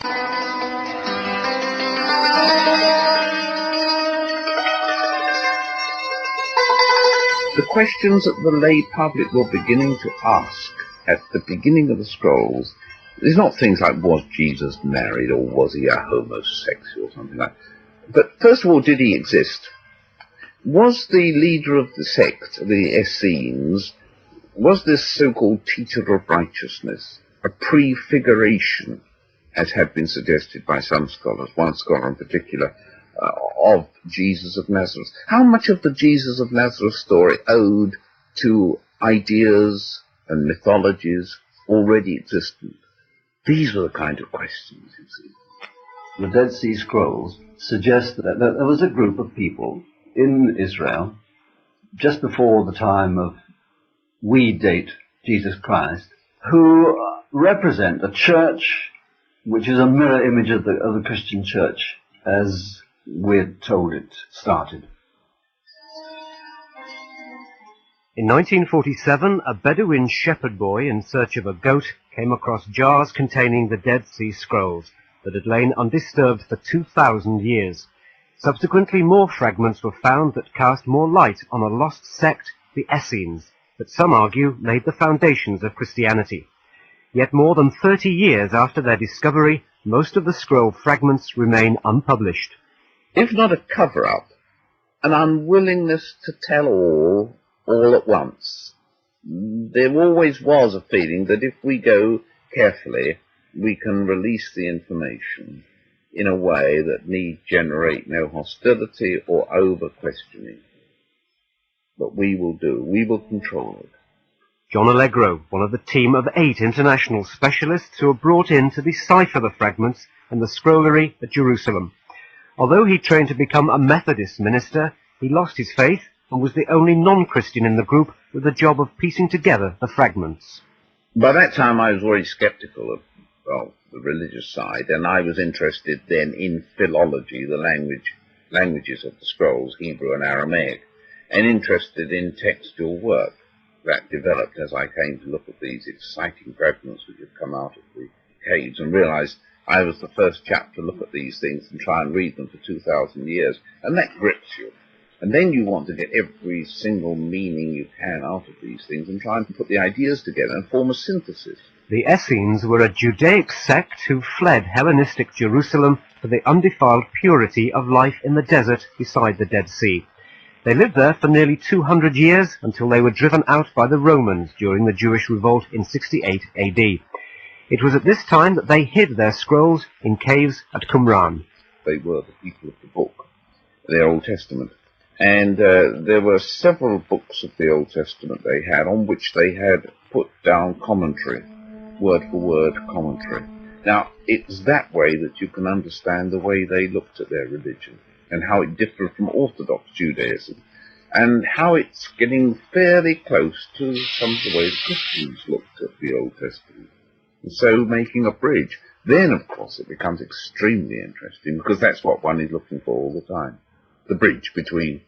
The questions that the lay public were beginning to ask at the beginning of the scrolls is not things like, was Jesus married or was he a homosexual or something like that. But first of all, did he exist? Was the leader of the sect, the Essenes, was this so-called teacher of righteousness a prefiguration, as had been suggested by some scholars, one scholar in particular, of Jesus of Nazareth? How much of the Jesus of Nazareth story owed to ideas and mythologies already existent? These were the kind of questions, you see. The Dead Sea Scrolls suggest that there was a group of people in Israel just before the time of we date Jesus Christ, who represent a church which is a mirror image of the Christian church as we're told it started. In 1947, a Bedouin shepherd boy in search of a goat came across jars containing the Dead Sea Scrolls that had lain undisturbed for 2,000 years. Subsequently, more fragments were found that cast more light on a lost sect, the Essenes, that some argue laid the foundations of Christianity. Yet more than 30 years after their discovery, most of the scroll fragments remain unpublished. If not a cover-up, an unwillingness to tell all at once. There always was a feeling that if we go carefully, we can release the information in a way that need generate no hostility or over-questioning. But we will control it. John Alegro, one of the team of 8 international specialists who were brought in to decipher the fragments and the scrollery at Jerusalem. Although he trained to become a Methodist minister, he lost his faith and was the only non-Christian in the group with the job of piecing together the fragments. By that time I was very sceptical of the religious side, and I was interested then in philology, the languages of the scrolls, Hebrew and Aramaic, and interested in textual work. That developed as I came to look at these exciting fragments which had come out of the caves and realized I was the first chap to look at these things and try and read them for 2,000 years. And that grips you. And then you want to get every single meaning you can out of these things and try and put the ideas together and form a synthesis. The Essenes were a Judaic sect who fled Hellenistic Jerusalem for the undefiled purity of life in the desert beside the Dead Sea. They lived there for nearly 200 years until they were driven out by the Romans during the Jewish revolt in 68 AD. It was at this time that they hid their scrolls in caves at Qumran. They were the people of the book, their Old Testament. And there were several books of the Old Testament they had on which they had put down commentary, word-for-word commentary. Now, it's that way that you can understand the way they looked at their religion and how it differed from Orthodox Judaism, and how it's getting fairly close to some of the way the Christians looked at the Old Testament. And so making a bridge. Then, of course, it becomes extremely interesting, because that's what one is looking for all the time. The bridge between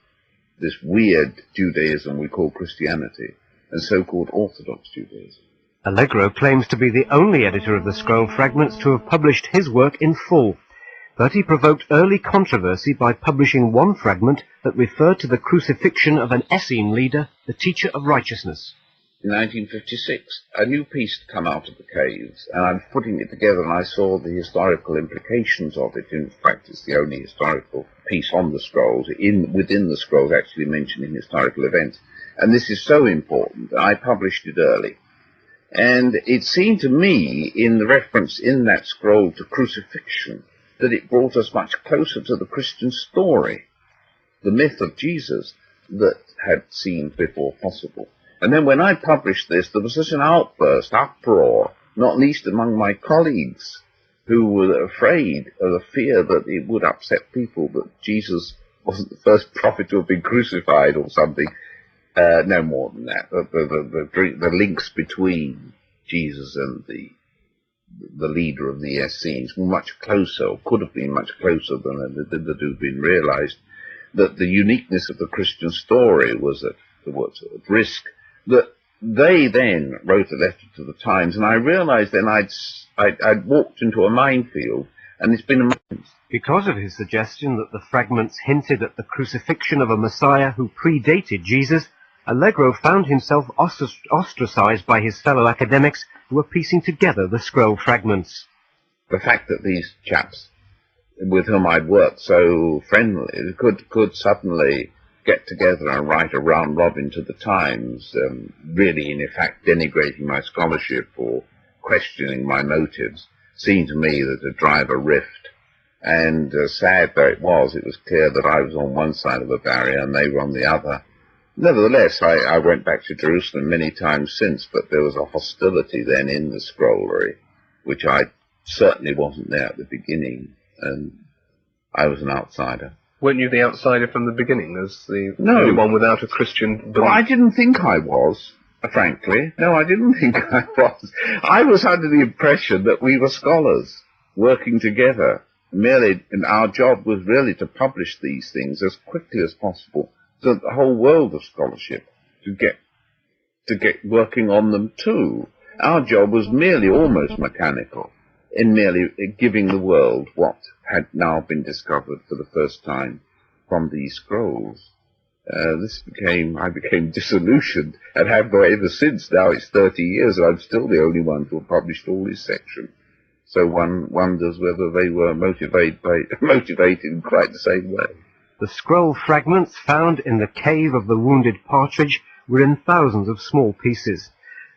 this weird Judaism we call Christianity and so-called Orthodox Judaism. Alegro claims to be the only editor of the scroll fragments to have published his work in full, but he provoked early controversy by publishing one fragment that referred to the crucifixion of an Essene leader, the teacher of righteousness. In 1956, a new piece had come out of the caves, and I was putting it together and I saw the historical implications of it. In fact, it's the only historical piece on the scrolls, within the scrolls actually mentioning historical events. And this is so important that I published it early. And it seemed to me, in the reference in that scroll to crucifixion, that it brought us much closer to the Christian story, the myth of Jesus that had seemed before possible. And then when I published this, there was such an outburst, uproar, not least among my colleagues, who were afraid of the fear that it would upset people, that Jesus wasn't the first prophet to have been crucified or something. No more than that. The links between Jesus and the leader of the Essenes were much closer, or could have been much closer than that had been realized. That the uniqueness of the Christian story was at risk. That they then wrote a letter to the Times, and I realized then I'd walked into a minefield, and it's been a month. Because of his suggestion that the fragments hinted at the crucifixion of a Messiah who predated Jesus, Alegro found himself ostracized by his fellow academics who were piecing together the scroll fragments. The fact that these chaps with whom I'd worked so friendly could suddenly get together and write a round robin to the Times, really in effect denigrating my scholarship or questioning my motives, seemed to me that to drive a rift. And sad though it was clear that I was on one side of a barrier and they were on the other. Nevertheless, I went back to Jerusalem many times since, but there was a hostility then in the scrollery, which I certainly wasn't there at the beginning, and I was an outsider. Weren't you the outsider from the beginning, as the only one without a Christian belief? Well, I didn't think I was, frankly. No, I didn't think I was. I was under the impression that we were scholars working together. Merely, and our job was really to publish these things as quickly as possible, so that the whole world of scholarship to get working on them too. Our job was merely almost mechanical, in merely giving the world what had now been discovered for the first time from these scrolls. I became disillusioned, and have been ever since. Now it's 30 years, and I'm still the only one to have published all this section. So one wonders whether they were motivated in quite the same way. The scroll fragments found in the cave of the wounded partridge were in thousands of small pieces.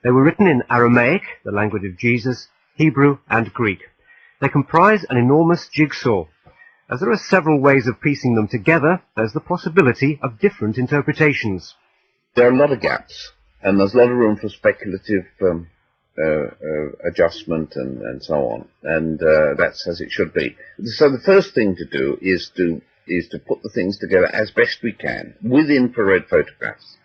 They were written in Aramaic, the language of Jesus, Hebrew and Greek. They comprise an enormous jigsaw. As there are several ways of piecing them together, there's the possibility of different interpretations. There are a lot of gaps, and there's a lot of room for speculative adjustment and so on, and that's as it should be. So the first thing to do is to put the things together as best we can with infrared photographs,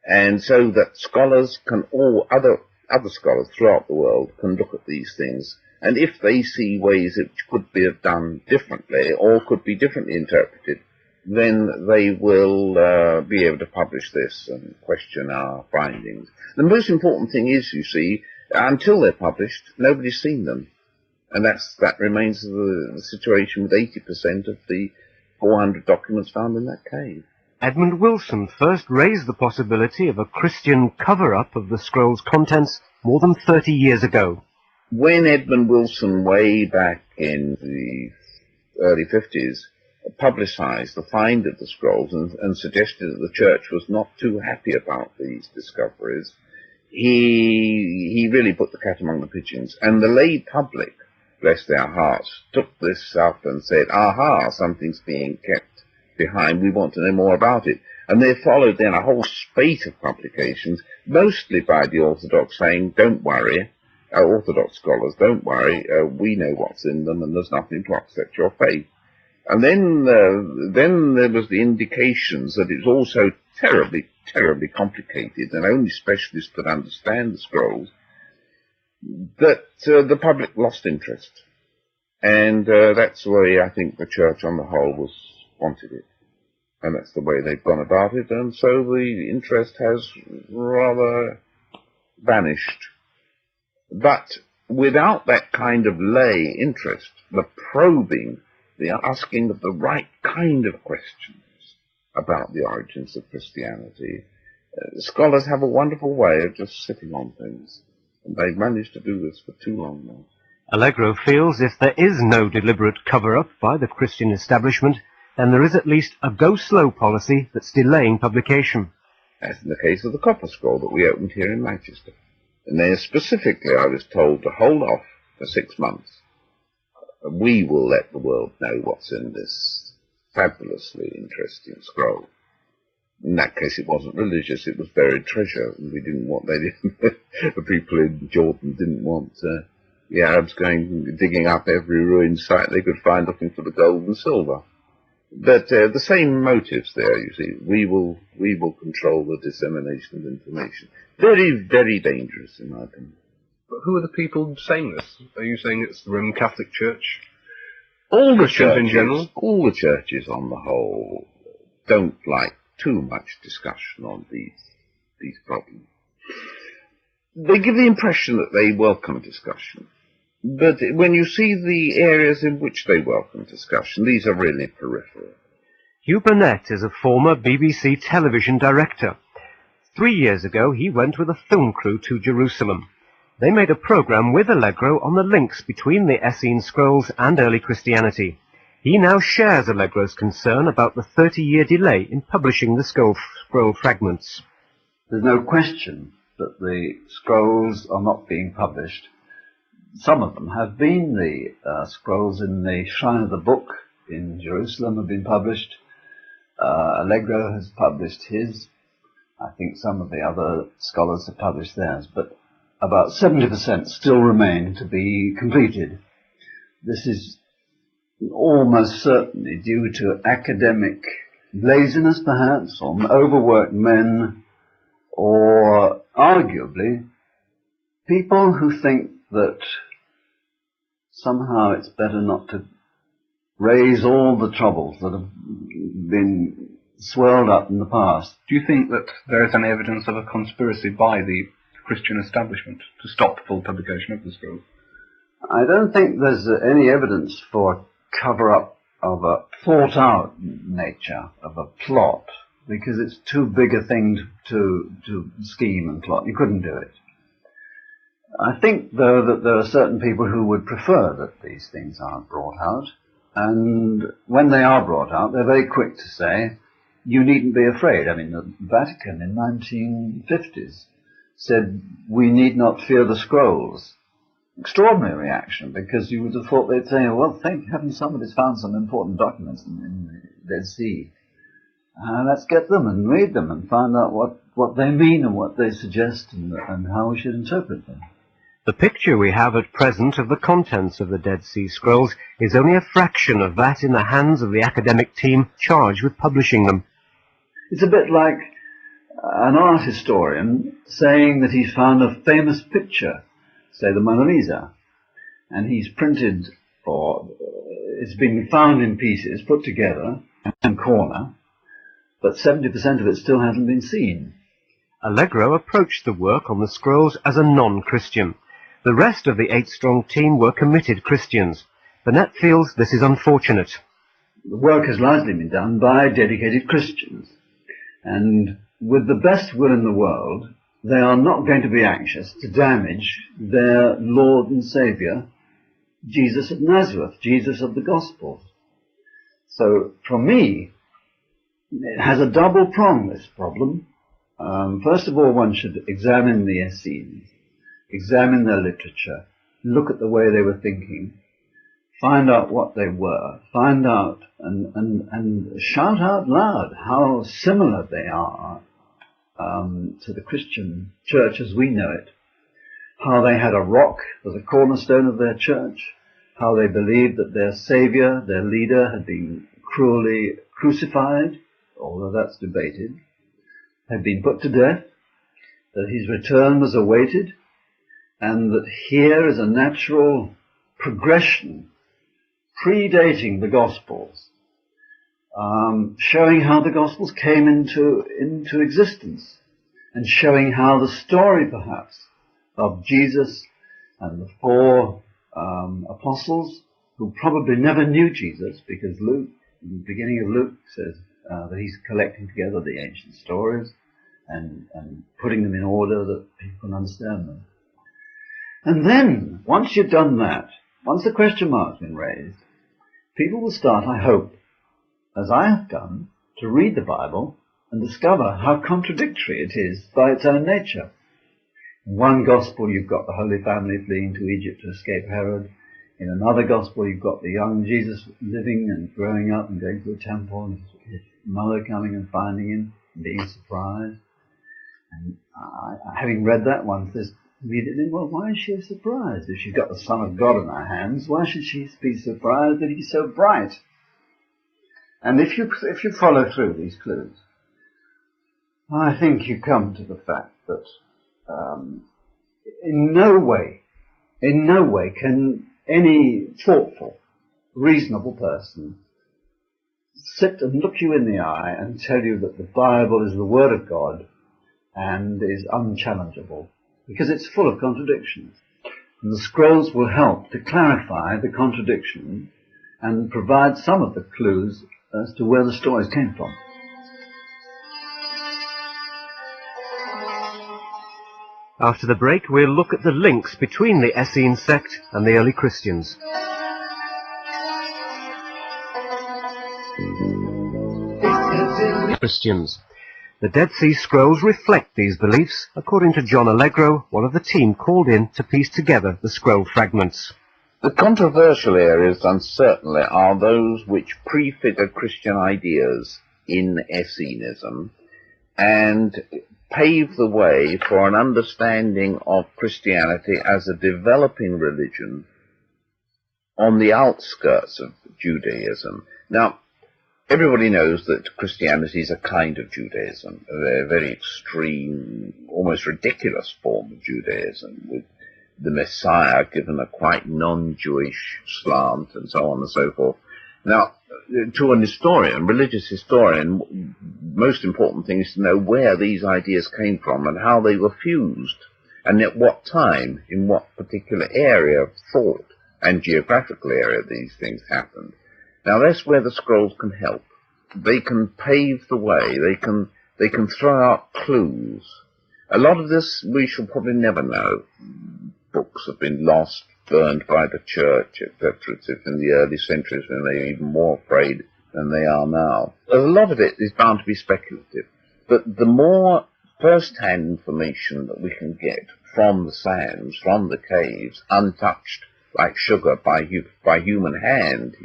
and so that scholars can, all other scholars throughout the world can look at these things, and if they see ways which could be done differently or could be differently interpreted, then they will be able to publish this and question our findings. The most important thing is, you see, until they're published, nobody's seen them. And that remains the situation with 80% of the 400 documents found in that cave. Edmund Wilson first raised the possibility of a Christian cover-up of the scroll's contents more than 30 years ago. When Edmund Wilson, way back in the early 50s, publicized the find of the scrolls and suggested that the church was not too happy about these discoveries, he really put the cat among the pigeons. And the lay public, bless their hearts, took this up and said, aha, something's being kept behind, we want to know more about it. And there followed then a whole spate of publications, mostly by the Orthodox, saying, don't worry, Orthodox scholars, don't worry, we know what's in them and there's nothing to upset your faith. And then there was the indications that it was also terribly, terribly complicated, and only specialists could understand the scrolls, that the public lost interest. And that's the way I think the church on the whole wanted it. And that's the way they've gone about it, and so the interest has rather vanished. But without that kind of lay interest, the probing, the asking of the right kind of questions about the origins of Christianity, scholars have a wonderful way of just sitting on things, and they've managed to do this for too long now. Allegro feels if there is no deliberate cover-up by the Christian establishment, then there is at least a go-slow policy that's delaying publication. As in the case of the copper scroll that we opened here in Manchester. And there specifically I was told to hold off for 6 months. We will let the world know what's in this fabulously interesting scroll. In that case it wasn't religious, it was buried treasure, and we didn't want, the people in Jordan didn't want the Arabs digging up every ruined site they could find looking for the gold and silver. But the same motives there, you see. We will control the dissemination of information. Very, very dangerous, in my opinion. But who are the people saying this? Are you saying it's the Roman Catholic Church? All the Christians churches, in general? all the churches on the whole don't like too much discussion on these problems. they give the impression that they welcome discussion. But when you see the areas in which they welcome discussion, these are really peripheral. Hugh Burnett is a former BBC television director. 3 years ago, he went with a film crew to Jerusalem. They made a programme with Alegro on the links between the Essene scrolls and early Christianity. He now shares Allegro's concern about the 30-year delay in publishing the scroll fragments. There's no question that the scrolls are not being published. Some of them have been. The scrolls in the Shrine of the Book in Jerusalem have been published. Alegro has published his. I think some of the other scholars have published theirs, but about 70% still remain to be completed. This is almost certainly due to academic laziness, perhaps, or overworked men, or arguably people who think that somehow it's better not to raise all the troubles that have been swirled up in the past. Do you think that there is any evidence of a conspiracy by the Christian establishment to stop full publication of the scrolls? I don't think there's any evidence for a cover-up of a thought-out nature of a plot, because it's too big a thing to scheme and plot. You couldn't do it. I think, though, that there are certain people who would prefer that these things aren't brought out, and when they are brought out, they're very quick to say, you needn't be afraid. I mean, the Vatican in 1950s said, we need not fear the scrolls. Extraordinary reaction, because you would have thought they'd say, well, thank heaven somebody's found some important documents in the Dead Sea. Let's get them and read them and find out what they mean and what they suggest and how we should interpret them. The picture we have at present of the contents of the Dead Sea Scrolls is only a fraction of that in the hands of the academic team charged with publishing them. It's a bit like an art historian saying that he's found a famous picture, say the Mona Lisa, and he's printed, or it's been found in pieces, put together in a corner, but 70% of it still hasn't been seen. Alegro approached the work on the scrolls as a non-Christian. The rest of the 8-strong team were committed Christians. Burnett feels this is unfortunate. The work has largely been done by dedicated Christians, and with the best will in the world, they are not going to be anxious to damage their Lord and Saviour, Jesus of Nazareth, Jesus of the Gospels. So, for me, it has a double prong, this problem. First of all, one should examine the Essenes, examine their literature, look at the way they were thinking, find out what they were, find out and shout out loud how similar they are to the Christian church as we know it, how they had a rock as a cornerstone of their church, how they believed that their Saviour, their leader, had been cruelly crucified, although that's debated, had been put to death, that his return was awaited, and that here is a natural progression predating the Gospels, showing how the Gospels came into existence, and showing how the story, perhaps, of Jesus and the 4 apostles, who probably never knew Jesus, because Luke, in the beginning of Luke, says that he's collecting together the ancient stories and putting them in order that people can understand them. And then, once you've done that, once the question mark's been raised, people will start, I hope, as I have done, to read the Bible and discover how contradictory it is by its own nature. In one gospel you've got the Holy Family fleeing to Egypt to escape Herod. In another gospel you've got the young Jesus living and growing up and going to the temple, and his mother coming and finding him and being surprised. And having read that, one says immediately, well, why is she surprised? If she's got the Son of God in her hands, why should she be surprised that he's so bright? And if you follow through these clues, I think you come to the fact that in no way can any thoughtful, reasonable person sit and look you in the eye and tell you that the Bible is the Word of God and is unchallengeable. because it's full of contradictions. And the scrolls will help to clarify the contradictions and provide some of the clues as to where the stories came from. After the break, we'll look at the links between the Essene sect and the early Christians. Christians. The Dead Sea Scrolls reflect these beliefs, according to John Alegro, one of the team called in to piece together the scroll fragments. The controversial areas, uncertainly, are those which prefigure Christian ideas in Essenism and pave the way for an understanding of Christianity as a developing religion on the outskirts of Judaism. Now, everybody knows that Christianity is a kind of Judaism, a very extreme, almost ridiculous form of Judaism, with the Messiah given a quite non-Jewish slant and so on and so forth. Now, to an historian, religious historian, most important thing is to know where these ideas came from and how they were fused, and at what time, in what particular area of thought and geographical area these things happened. Now, that's where the scrolls can help. They can pave the way. They can throw out clues. A lot of this we shall probably never know. Books have been lost, burned by the church, etc., in the early centuries when they were even more afraid than they are now. A lot of it is bound to be speculative. But the more first-hand information that we can get from the sands, from the caves, untouched like sugar by human hand,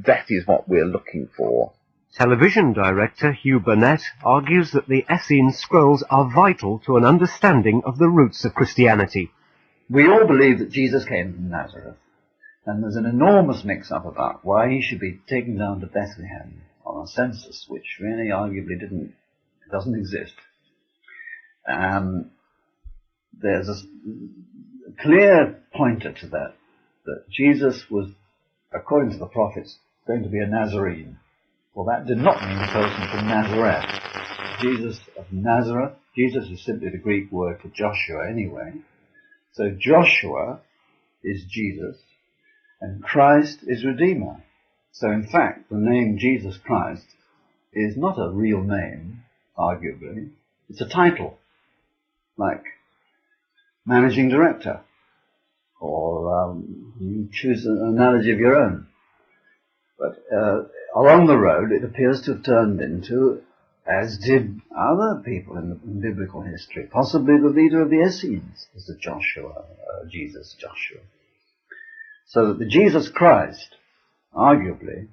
that is what we're looking for. Television director Hugh Burnett argues that the Essene Scrolls are vital to an understanding of the roots of Christianity. We all believe that Jesus came from Nazareth, and there's an enormous mix-up about why he should be taken down to Bethlehem on a census which really arguably doesn't exist. There's a clear pointer to that Jesus was, according to the prophets, going to be a Nazarene. Well, that did not mean a person from Nazareth. Jesus of Nazareth, Jesus is simply the Greek word for Joshua anyway. So Joshua is Jesus, and Christ is Redeemer. So in fact, the name Jesus Christ is not a real name, arguably. It's a title, like managing director, or you choose an analogy of your own. But along the road, it appears to have turned into, as did other people in biblical history, possibly the leader of the Essenes is the Jesus Joshua. So that the Jesus Christ, arguably,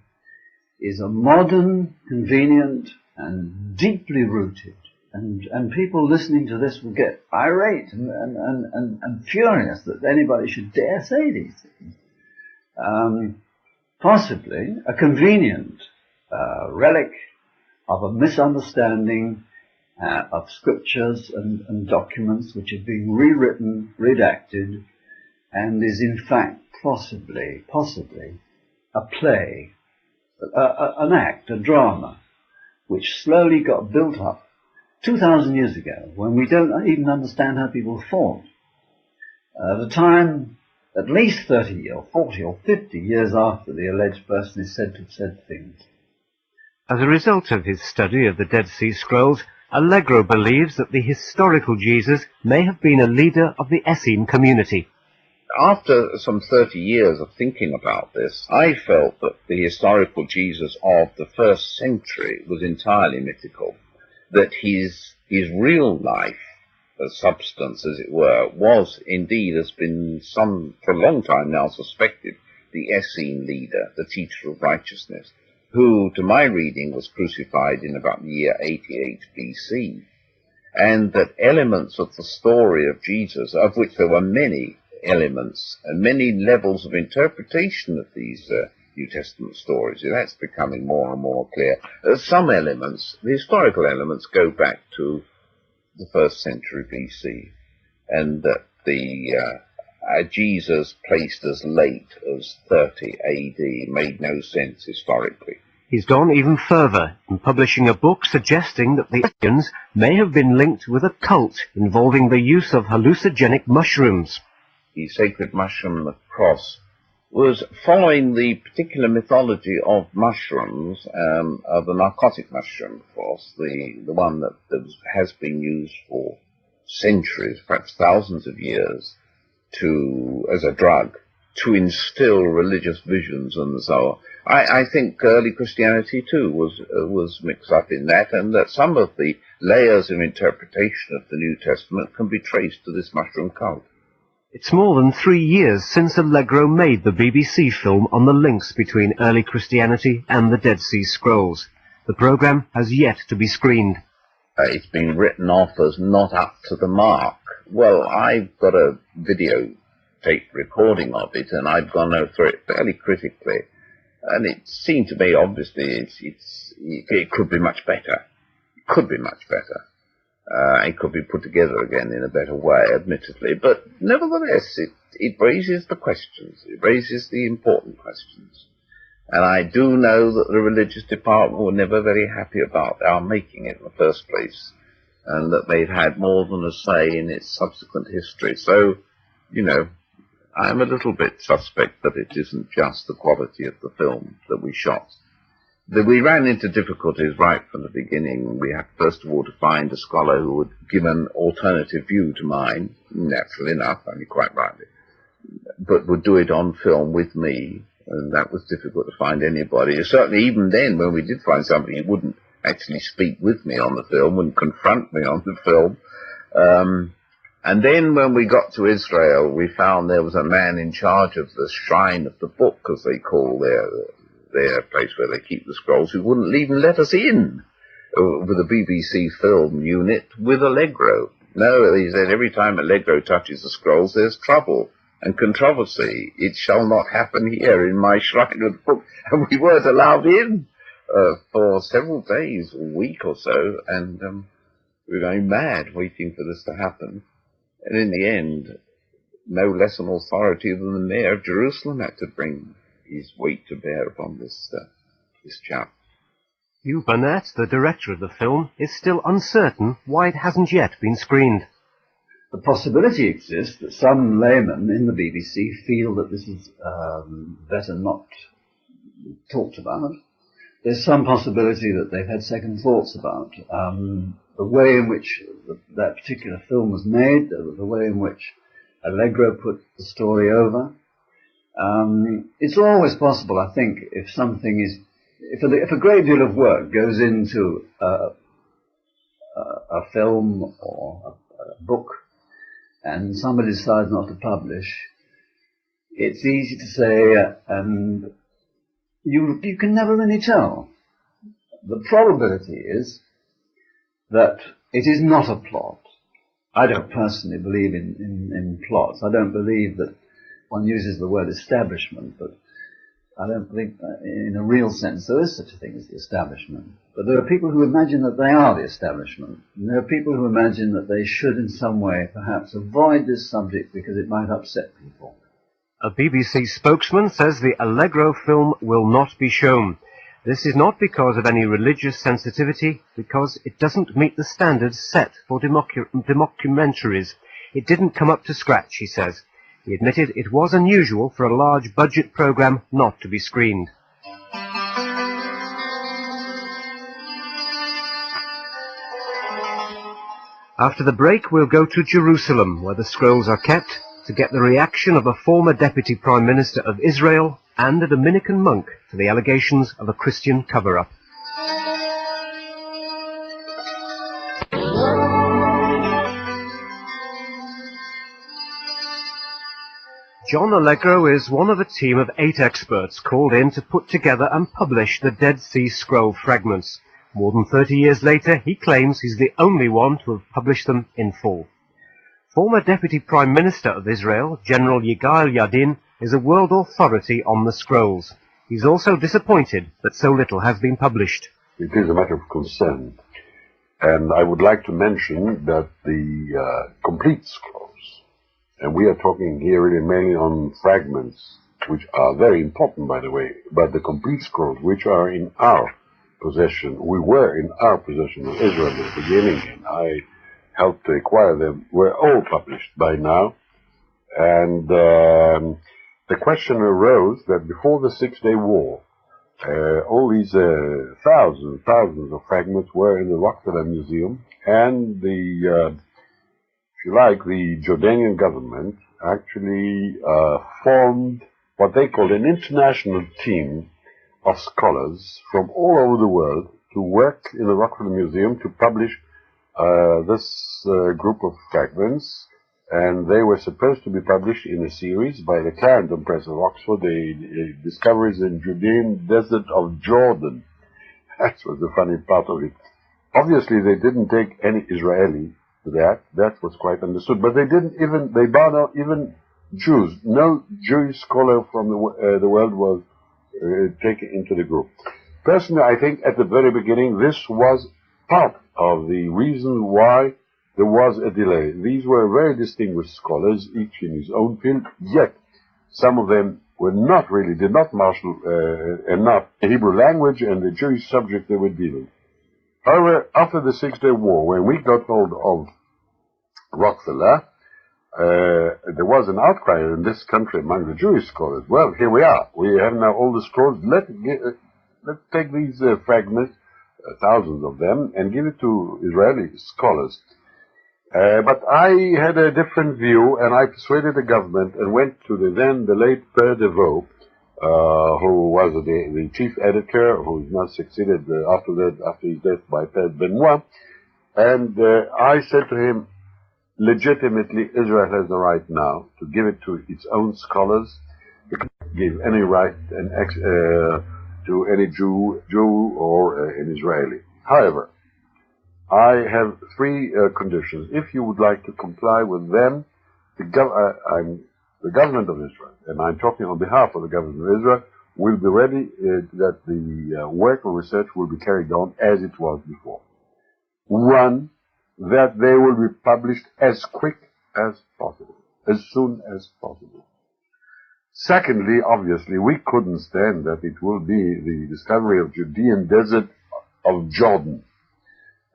is a modern, convenient, and deeply rooted. And people listening to this will get irate and furious that anybody should dare say these things. Possibly a convenient relic of a misunderstanding of scriptures and documents which have been rewritten, redacted, and is in fact possibly a play, an act, a drama, which slowly got built up 2,000 years ago, when we don't even understand how people thought. At a time at least 30 or 40 or 50 years after the alleged person is said to have said things. As a result of his study of the Dead Sea Scrolls, Alegro believes that the historical Jesus may have been a leader of the Essene community. After some 30 years of thinking about this, I felt that the historical Jesus of the first century was entirely mythical, that his real life, substance, as it were, was indeed, has been for a long time now suspected, the Essene leader, the teacher of righteousness, who, to my reading, was crucified in about the year 88 BC, and that elements of the story of Jesus, of which there were many elements and many levels of interpretation of these New Testament stories, that's becoming more and more clear. Some elements, the historical elements, go back to the first century BC, and that the Jesus placed as late as 30 AD made no sense historically. He's gone even further in publishing a book suggesting that the aliens may have been linked with a cult involving the use of hallucinogenic mushrooms. The sacred mushroom, the cross, was following the particular mythology of mushrooms, of the narcotic mushroom, of course, the one that has been used for centuries, perhaps thousands of years, as a drug, to instill religious visions and so on. I think early Christianity too was mixed up in that, and that some of the layers of interpretation of the New Testament can be traced to this mushroom cult. It's more than 3 years since Alegro made the BBC film on the links between early Christianity and the Dead Sea Scrolls. The programme has yet to be screened. It's been written off as not up to the mark. Well, I've got a videotape recording of it, and I've gone through it fairly critically. And it seemed to me, obviously, it could be much better. It could be much better. It could be put together again in a better way, admittedly. But nevertheless, it raises the questions. It raises the important questions. And I do know that the religious department were never very happy about our making it in the first place, and that they've had more than a say in its subsequent history. So, you know, I'm a little bit suspect that it isn't just the quality of the film that we shot. We ran into difficulties right from the beginning. We had first of all to find a scholar who would give an alternative view to mine, naturally enough, only quite rightly, but would do it on film with me, and that was difficult to find anybody. Certainly even then, when we did find somebody, he wouldn't actually speak with me on the film, wouldn't confront me on the film. And then when we got to Israel, we found there was a man in charge of the shrine of the book, as they call their place where they keep the scrolls, who wouldn't even let us in with a BBC film unit with Alegro. No, he said, every time Alegro touches the scrolls, there's trouble and controversy. It shall not happen here in my shrine of the book. And we weren't allowed in for several days, a week or so, and we were going mad waiting for this to happen. And in the end, no less an authority than the mayor of Jerusalem had to bring his weight to bear upon this chap. Hugh Burnett, the director of the film, is still uncertain why it hasn't yet been screened. The possibility exists that some laymen in the BBC feel that this is better not talked about. There's some possibility that they've had second thoughts about the way in which that particular film was made, the way in which Alegro put the story over. It's always possible, I think, if a great deal of work goes into a film or a book, and somebody decides not to publish, it's easy to say, and you can never really tell. The probability is that it is not a plot. I don't personally believe in plots. I don't believe that one uses the word establishment, but I don't think in a real sense there is such a thing as the establishment. But there are people who imagine that they are the establishment. And there are people who imagine that they should in some way perhaps avoid this subject because it might upset people. A BBC spokesman says the Alegro film will not be shown. This is not because of any religious sensitivity, because it doesn't meet the standards set for documentaries. It didn't come up to scratch, he says. He admitted it was unusual for a large budget programme not to be screened. After the break, we'll go to Jerusalem, where the scrolls are kept, to get the reaction of a former Deputy Prime Minister of Israel and a Dominican monk to the allegations of a Christian cover-up. John Alegro is one of a team of 8 experts called in to put together and publish the Dead Sea Scroll fragments. More than 30 years later, he claims he's the only one to have published them in full. Former Deputy Prime Minister of Israel, General Yigael Yadin, is a world authority on the scrolls. He's also disappointed that so little has been published. It is a matter of concern. And I would like to mention that the complete scrolls, and we are talking here really mainly on fragments which are very important, by the way, but the complete scrolls, which are in our possession, were in our possession in Israel at the beginning, and I helped to acquire them, were all published by now. And the question arose that before the Six-Day War, all these thousands of fragments were in the Rockefeller Museum, and the, if you like, the Jordanian government actually formed what they called an international team of scholars from all over the world to work in the Rockefeller Museum to publish this group of fragments, and they were supposed to be published in a series by the Clarendon Press of Oxford, the Discoveries in Judean Desert of Jordan. That was the funny part of it. Obviously, they didn't take any Israeli to that. That was quite understood. But they didn't even, they barred out even Jews. No Jewish scholar from the world was taken into the group. Personally, I think at the very beginning, this was part of the reason why there was a delay. These were very distinguished scholars, each in his own field, yet some of them were not really, did not marshal enough the Hebrew language and the Jewish subject they were dealing. However, after the Six-Day War, when we got hold of Rockefeller, there was an outcry in this country among the Jewish scholars. Well, here we are. We have now all the scrolls. Let's take these fragments, thousands of them, and give it to Israeli scholars. But I had a different view, and I persuaded the government and went to the late Père Deveau, who was the chief editor, who is now succeeded after his death by Père Benoit, and I said to him, legitimately, Israel has the right now to give it to its own scholars. It can't give any right to any Jew or an Israeli. However, I have three conditions. If you would like to comply with them, the government of Israel, and I'm talking on behalf of the government of Israel, will be ready that the work of research will be carried on as it was before. One, that they will be published as quick as possible, as soon as possible. Secondly, obviously, we couldn't stand that it will be the discovery of Judean Desert of Jordan.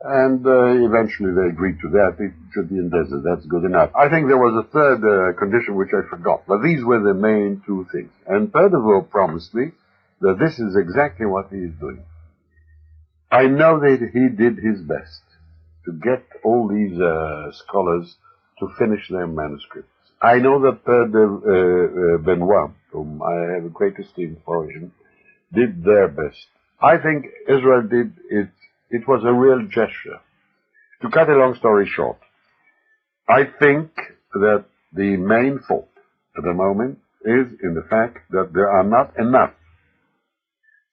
And eventually they agreed to that. Judean Desert, that's good enough. I think there was a third condition which I forgot, but these were the main two things. And Père Deveau promised me that this is exactly what he is doing. I know that he did his best to get all these scholars to finish their manuscripts. I know that Père Benoit, whom I have a great esteem for him, did their best. I think Israel did it. It was a real gesture. To cut a long story short, I think that the main fault at the moment is in the fact that there are not enough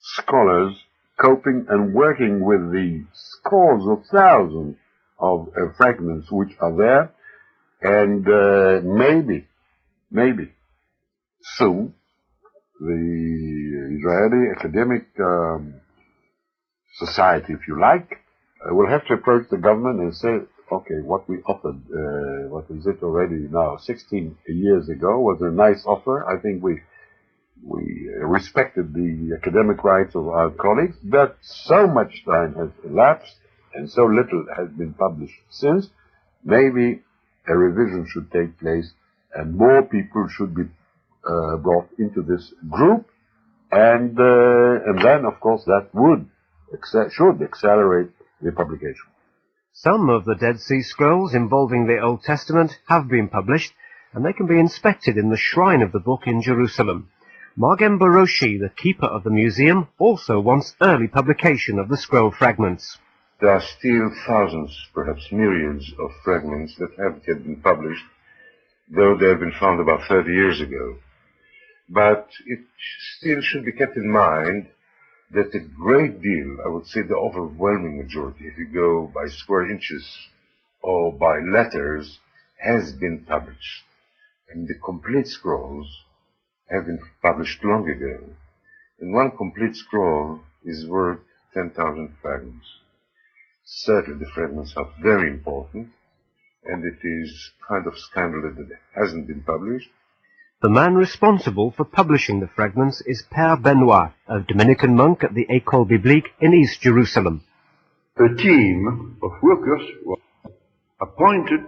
scholars coping and working with the scores of thousands of fragments which are there, and maybe soon the Israeli academic society, if you like, will have to approach the government and say, okay, what we offered, what is it already now, 16 years ago, was a nice offer. I think we respected the academic rights of our colleagues, but so much time has elapsed and so little has been published since. Maybe a revision should take place and more people should be brought into this group, and then, of course, that should accelerate the publication. Some of the Dead Sea Scrolls involving the Old Testament have been published, and they can be inspected in the shrine of the book in Jerusalem. Magem Baroshi, the keeper of the museum, also wants early publication of the scroll fragments. There are still thousands, perhaps myriads, of fragments that haven't yet been published, though they have been found about 30 years ago. But it still should be kept in mind that a great deal, I would say the overwhelming majority, if you go by square inches or by letters, has been published. And the complete scrolls have been published long ago. And one complete scroll is worth 10,000 fragments. Certainly the fragments are very important, and it is kind of scandalous that it hasn't been published. The man responsible for publishing the fragments is Père Benoit, a Dominican monk at the École Biblique in East Jerusalem. A team of workers was appointed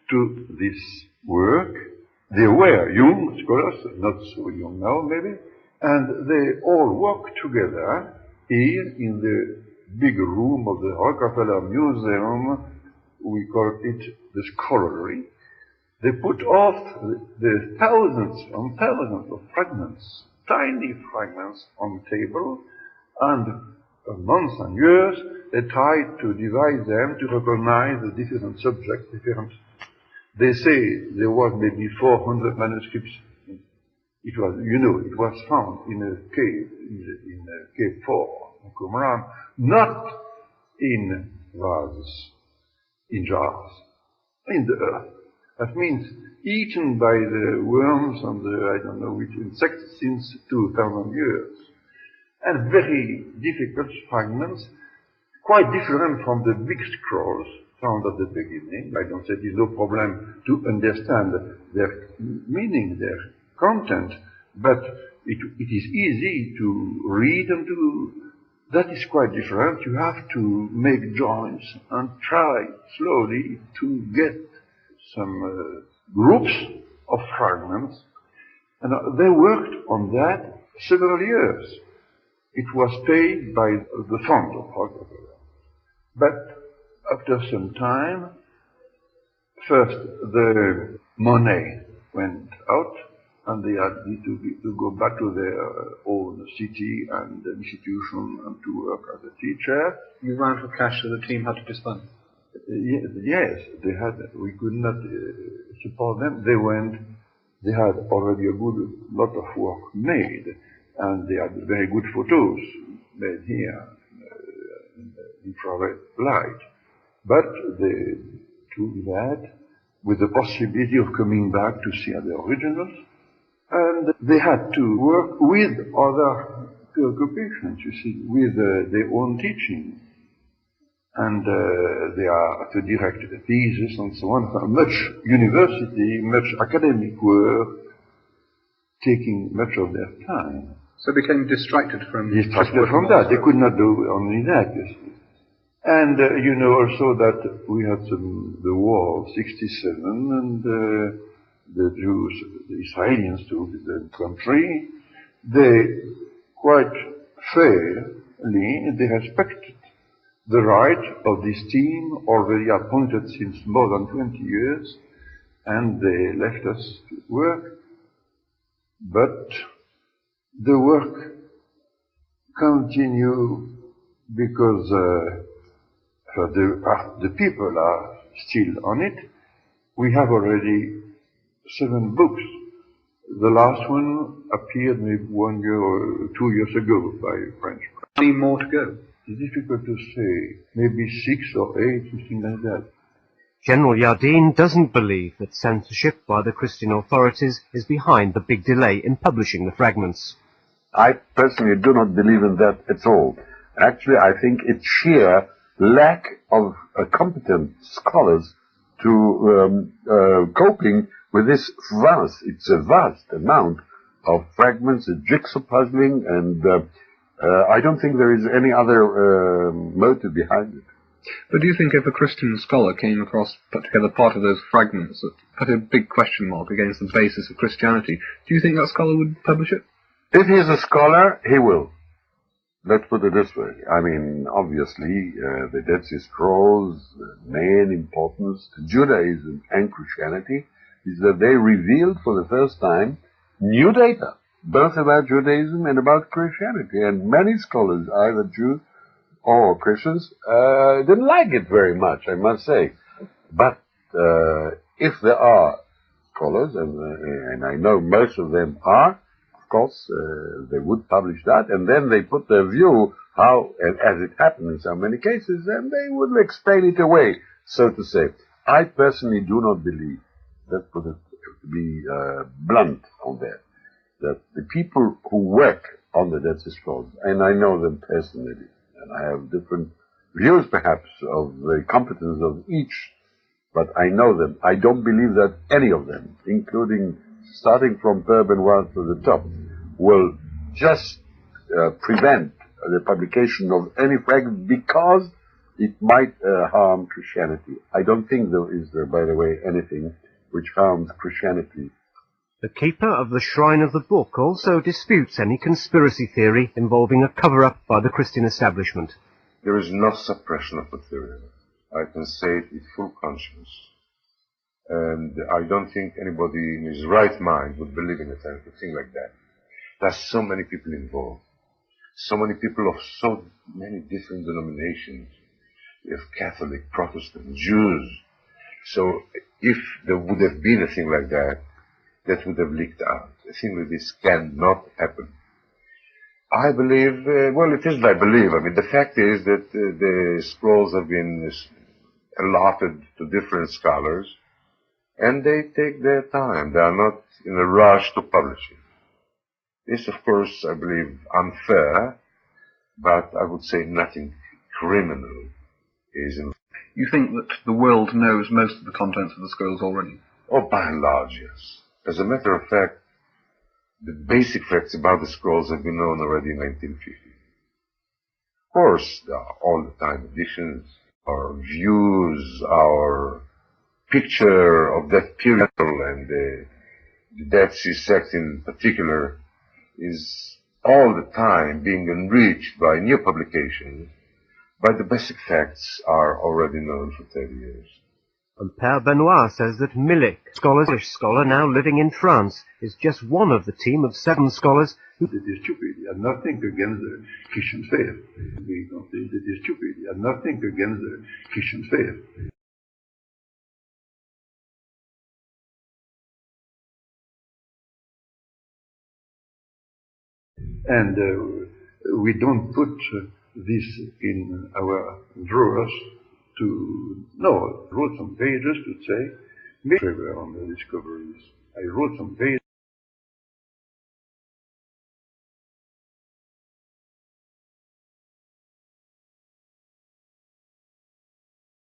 to this work. They were young scholars, not so young now maybe, and they all worked together here in the big room of the Rockefeller Museum. We call it the scholarly. They put off the thousands and thousands of fragments, tiny fragments on the table, and for months and years they tried to divide them to recognize the different subjects, They say there was maybe 400 manuscripts. It was, it was found in a cave, in Cave 4, in Qumran, not in vases, in jars, in the earth. That means eaten by the worms and the, I don't know which insects since 2,000 years. And very difficult fragments, quite different from the big scrolls found at the beginning. I don't say there's no problem to understand their meaning, their content, but it is easy to read and to, that is quite different. You have to make joints and try slowly to get some groups of fragments, and they worked on that several years. It was paid by the fund of Rockefeller. But after some time, first the money went out, and they had to go back to their own city and institution and to work as a teacher. You ran for cash, so the team had to disband. Yes, they had. We could not support them. They had already a good lot of work made, and they had very good photos made here in infrared light. But they took that with the possibility of coming back to see the originals, and they had to work with other occupations, you see, with their own teaching. And they are to direct a thesis and so on. Much university, much academic work, taking much of their time. So they became distracted from that. They could not do only that, you see. And you know also that we had the war of 67, and the Jews, the Israelis took the country. They quite fairly, they respected the right of this team, already appointed since more than 20 years, and they left us to work. But the work continued because the people are still on it. We have already 7 books. The last one appeared maybe 1 year or 2 years ago by a French. How many more to go? It's difficult to say. Maybe 6 or 8, something like that. General Yardine doesn't believe that censorship by the Christian authorities is behind the big delay in publishing the fragments. I personally do not believe in that at all. Actually, I think it's sheer lack of competent scholars to coping with this it's a vast amount of fragments, jigsaw puzzling, and I don't think there is any other motive behind it. But do you think if a Christian scholar came across, put together part of those fragments that put a big question mark against the basis of Christianity, do you think that scholar would publish it? If he is a scholar, he will. Let's put it this way. I mean, obviously, the Dead Sea Scrolls, the main importance to Judaism and Christianity is that they revealed for the first time new data, both about Judaism and about Christianity. And many scholars, either Jews or Christians, didn't like it very much, I must say. But if there are scholars, and I know most of them are, of course, they would publish that, and then they put their view, how, and as it happened in so many cases, and they would explain it away, so to say. I personally do not believe, let's put it to be blunt on that the people who work on the Dead Sea Scrolls, and I know them personally, and I have different views perhaps of the competence of each, but I know them. I don't believe that any of them, including starting from Père Benoit to the top, will just prevent the publication of any fragment because it might harm Christianity. I don't think there is, by the way, anything which harms Christianity. The keeper of the Shrine of the Book also disputes any conspiracy theory involving a cover-up by the Christian establishment. There is no suppression of material. I can say it with full conscience. And I don't think anybody in his right mind would believe in a thing like that. There's so many people involved. So many people of so many different denominations. You have Catholic, Protestant, Jews. So if there would have been a thing like that, that would have leaked out. A thing like this cannot happen. I believe, well, it is I believe. I mean, the fact is that the scrolls have been allotted to different scholars, and they take their time. They are not in a rush to publish it. This, of course, I believe, unfair, but I would say nothing criminal is in. You think that the world knows most of the contents of the scrolls already? Oh, by and large, yes. As a matter of fact, the basic facts about the scrolls have been known already in 1950. Of course, there are all the time additions, our views, our picture of that period, and the Dead Sea sect in particular is all the time being enriched by new publications, but the basic facts are already known for 30 years. And Père Benoit says that Millet, English scholar now living in France, is just one of the team of 7 scholars who... It is stupid. You have nothing against the Christian faith. We don't think it is stupid. You have nothing against the Christian faith. And we don't put this in our drawers to, no, I wrote some pages to say, maybe on the discoveries. I wrote some pages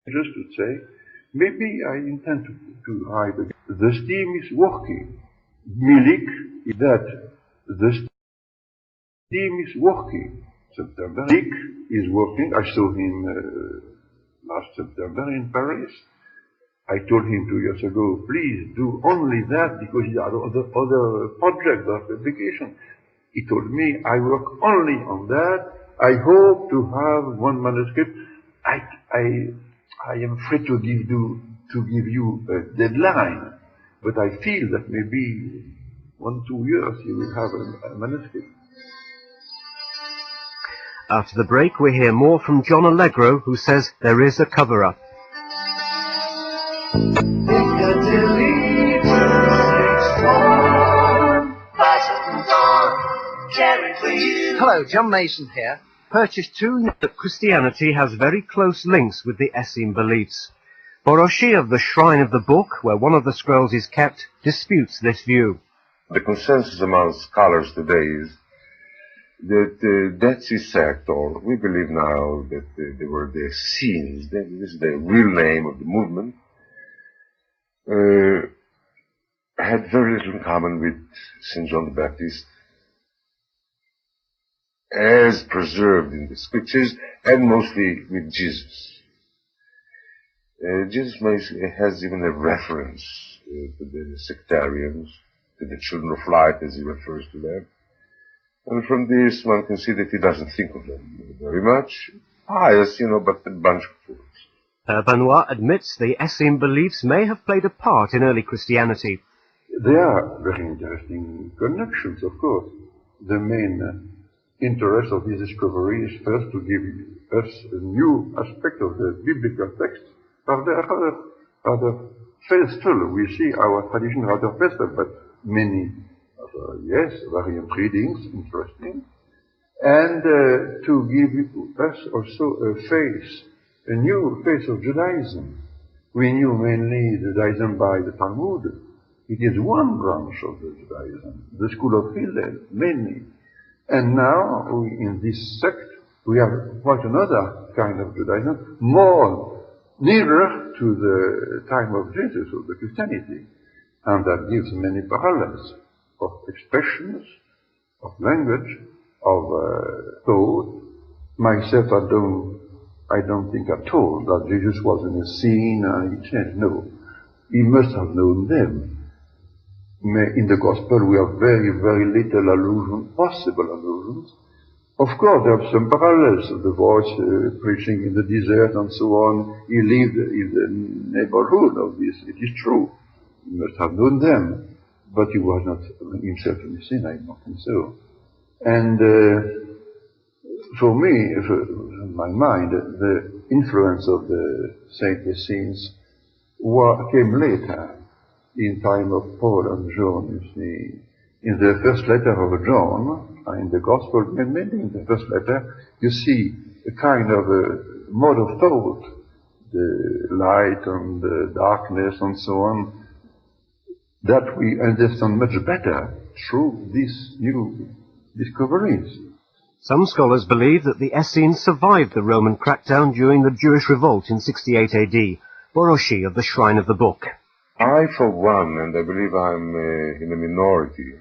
to say, maybe I intend to hide it. The steam is working. Milik is that the steam is working. September. Milik is working. I saw him last September in Paris. I told him 2 years ago, please do only that because he had other projects of publication. He told me, I work only on that. I hope to have one manuscript. I am free to give you a deadline, but I feel that maybe 1-2 years you will have a manuscript. After the break, we hear more from John Alegro, who says there is a cover-up. Hello, John Mason here. Purchased 2 that Christianity has very close links with the Essene beliefs. Boroshi of the Shrine of the Book, where one of the scrolls is kept, disputes this view. The consensus among scholars today is that the Dead Sea sect, or we believe now that they were the Essenes, this is the real name of the movement, had very little in common with St. John the Baptist, as preserved in the scriptures, and mostly with Jesus. Jesus has even a reference to the sectarians, to the children of light, as he refers to them. And from this, one can see that he doesn't think of them very much. Pious, but a bunch of fools. Père Benoit admits the Essene beliefs may have played a part in early Christianity. There are very interesting connections, of course. The main interest of this discovery is first to give us a new aspect of the biblical text. Rather faithful. We see our tradition rather faithful, but many, yes, variant readings, interesting. And to give us also a new face of Judaism. We knew mainly Judaism by the Talmud. It is one branch of the Judaism, the school of Hillel, mainly. And now, in this sect, we have quite another kind of Judaism, more nearer to the time of Jesus, of the Christianity. And that gives many parallels of expressions, of language, of thought. Myself, I don't think at all that Jesus was in a scene and he changed. No. He must have known them. In the Gospel we have very, very little allusion, possible allusions. Of course, there are some parallels. The voice preaching in the desert and so on. He lived in the neighborhood of this. It is true. He must have known them. But he was not himself in the sin, I don't think so. And for me, in my mind, the influence of the saintly scenes came later, in time of Paul and John, you see. In the first letter of John, in the Gospel, mainly in the first letter, you see a kind of a mode of thought, the light and the darkness and so on, that we understand much better through these new discoveries. Some scholars believe that the Essenes survived the Roman crackdown during the Jewish revolt in 68 AD, Boroshi of the Shrine of the Book. I, for one, and I believe I'm in a minority,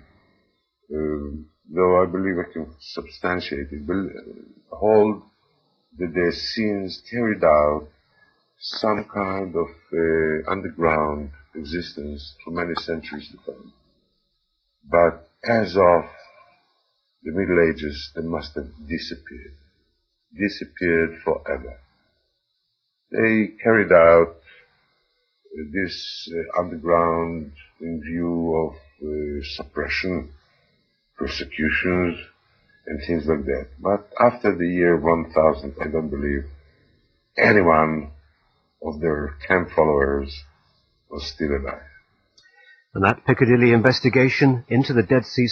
though I believe I can substantiate it, hold that the Essenes carried out some kind of underground existence for many centuries to come. But as of the Middle Ages, they must have disappeared forever. They carried out this underground in view of suppression, persecutions, and things like that. But after the year 1000, I don't believe anyone of their camp followers was still alive. And that Piccadilly investigation into the Dead Sea